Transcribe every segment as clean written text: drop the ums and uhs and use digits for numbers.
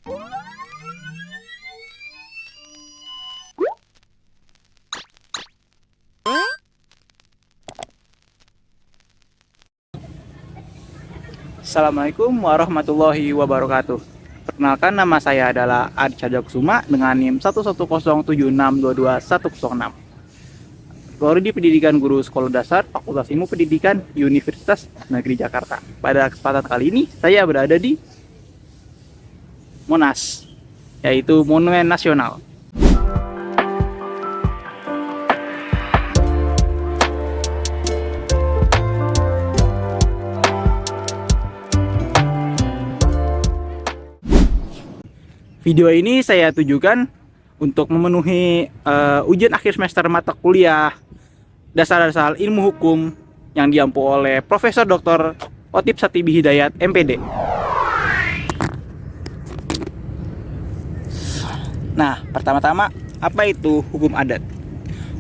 Assalamualaikum warahmatullahi wabarakatuh. Perkenalkan, nama saya adalah Adi Cahyakusuma dengan NIM 11076221006. Prodi Pendidikan Guru Sekolah Dasar Fakultas Ilmu Pendidikan Universitas Negeri Jakarta. Pada kesempatan kali ini saya berada di Monas, yaitu Monumen Nasional. Video ini saya tujukan untuk memenuhi ujian akhir semester mata kuliah dasar-dasar ilmu hukum yang diampu oleh Profesor Dr. Otip Satibi Hidayat, MPD. Nah, pertama-tama, apa itu hukum adat?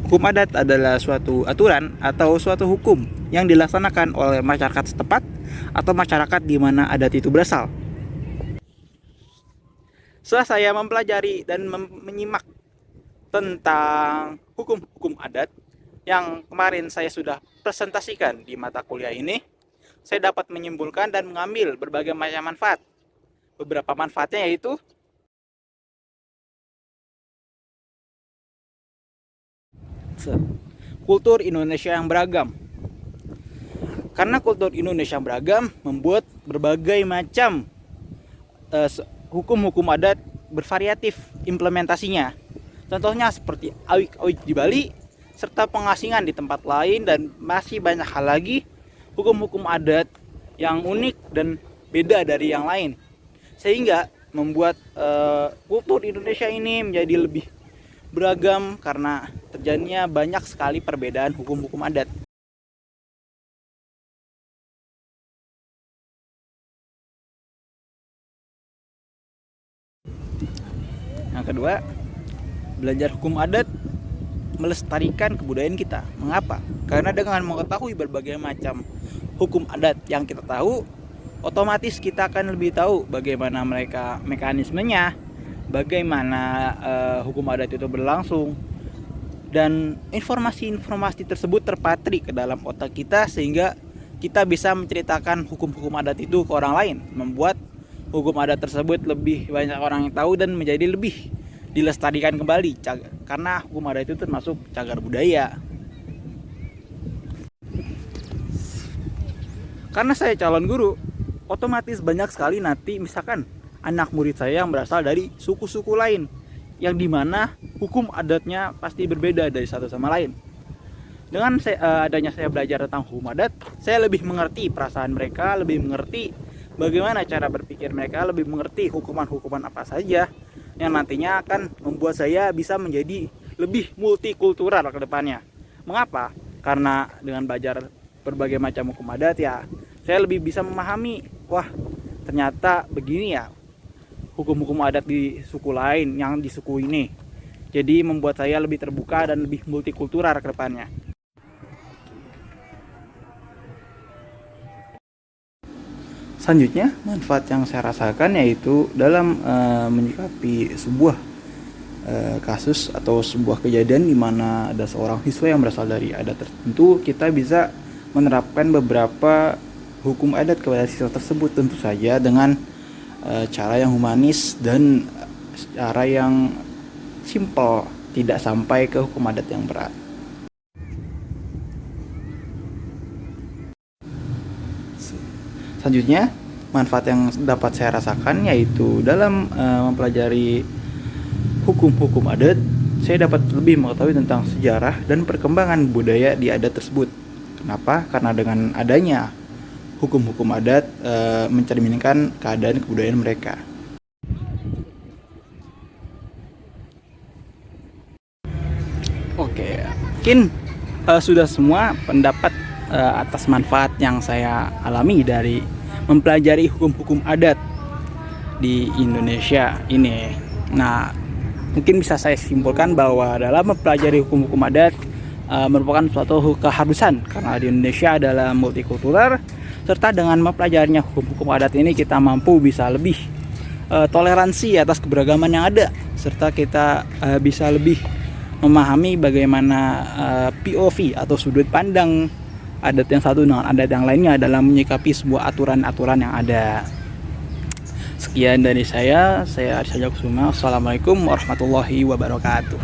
Hukum adat adalah suatu aturan atau suatu hukum yang dilaksanakan oleh masyarakat setempat atau masyarakat di mana adat itu berasal. Setelah saya mempelajari dan menyimak tentang hukum-hukum adat yang kemarin saya sudah presentasikan di mata kuliah ini, saya dapat menyimpulkan dan mengambil berbagai macam manfaat. Beberapa manfaatnya yaitu kultur Indonesia yang beragam. Karena kultur Indonesia yang beragam membuat berbagai macam hukum-hukum adat bervariatif implementasinya. Contohnya seperti awik-awik di Bali, serta pengasingan di tempat lain, dan masih banyak hal lagi hukum-hukum adat yang unik dan beda dari yang lain. Sehingga membuat kultur Indonesia ini menjadi lebih beragam karena terjadinya banyak sekali perbedaan hukum-hukum adat. Yang kedua, belajar hukum adat melestarikan kebudayaan kita. Mengapa? Karena dengan mengetahui berbagai macam hukum adat yang kita tahu, otomatis kita akan lebih tahu bagaimana mereka mekanismenya, bagaimana hukum adat itu berlangsung, dan informasi-informasi tersebut terpatri ke dalam otak kita sehingga kita bisa menceritakan hukum-hukum adat itu ke orang lain, membuat hukum adat tersebut lebih banyak orang yang tahu dan menjadi lebih dilestarikan kembali, karena hukum adat itu termasuk cagar budaya. Karena saya calon guru, otomatis banyak sekali nanti misalkan anak murid saya yang berasal dari suku-suku lain, yang dimana hukum adatnya pasti berbeda dari satu sama lain. Dengan adanya saya belajar tentang hukum adat, saya lebih mengerti perasaan mereka, lebih mengerti bagaimana cara berpikir mereka, lebih mengerti hukuman-hukuman apa saja yang nantinya akan membuat saya bisa menjadi lebih multikultural ke depannya. Mengapa? Karena dengan belajar berbagai macam hukum adat ya, saya lebih bisa memahami, wah ternyata begini ya hukum-hukum adat di suku lain yang di suku ini. Jadi membuat saya lebih terbuka dan lebih multikultural ke depannya. Selanjutnya, manfaat yang saya rasakan yaitu dalam menyikapi sebuah kasus atau sebuah kejadian di mana ada seorang siswa yang berasal dari adat tertentu, kita bisa menerapkan beberapa hukum adat kepada siswa tersebut, tentu saja dengan cara yang humanis dan cara yang simpel, tidak sampai ke hukum adat yang berat. Selanjutnya, manfaat yang dapat saya rasakan yaitu dalam mempelajari hukum-hukum adat, saya dapat lebih mengetahui tentang sejarah dan perkembangan budaya di adat tersebut. Kenapa? Karena dengan adanya hukum-hukum adat mencerminkan keadaan kebudayaan mereka. Oke, mungkin sudah semua pendapat atas manfaat yang saya alami dari mempelajari hukum-hukum adat di Indonesia ini. Nah, mungkin bisa saya simpulkan bahwa dalam mempelajari hukum-hukum adat merupakan suatu keharusan karena di Indonesia adalah multikultural, serta dengan mempelajarinya hukum-hukum adat ini kita mampu bisa lebih toleransi atas keberagaman yang ada, serta kita bisa lebih memahami bagaimana POV atau sudut pandang adat yang satu dengan adat yang lainnya dalam menyikapi sebuah aturan-aturan yang ada. Sekian dari saya Arsyad Kusuma. Assalamualaikum warahmatullahi wabarakatuh.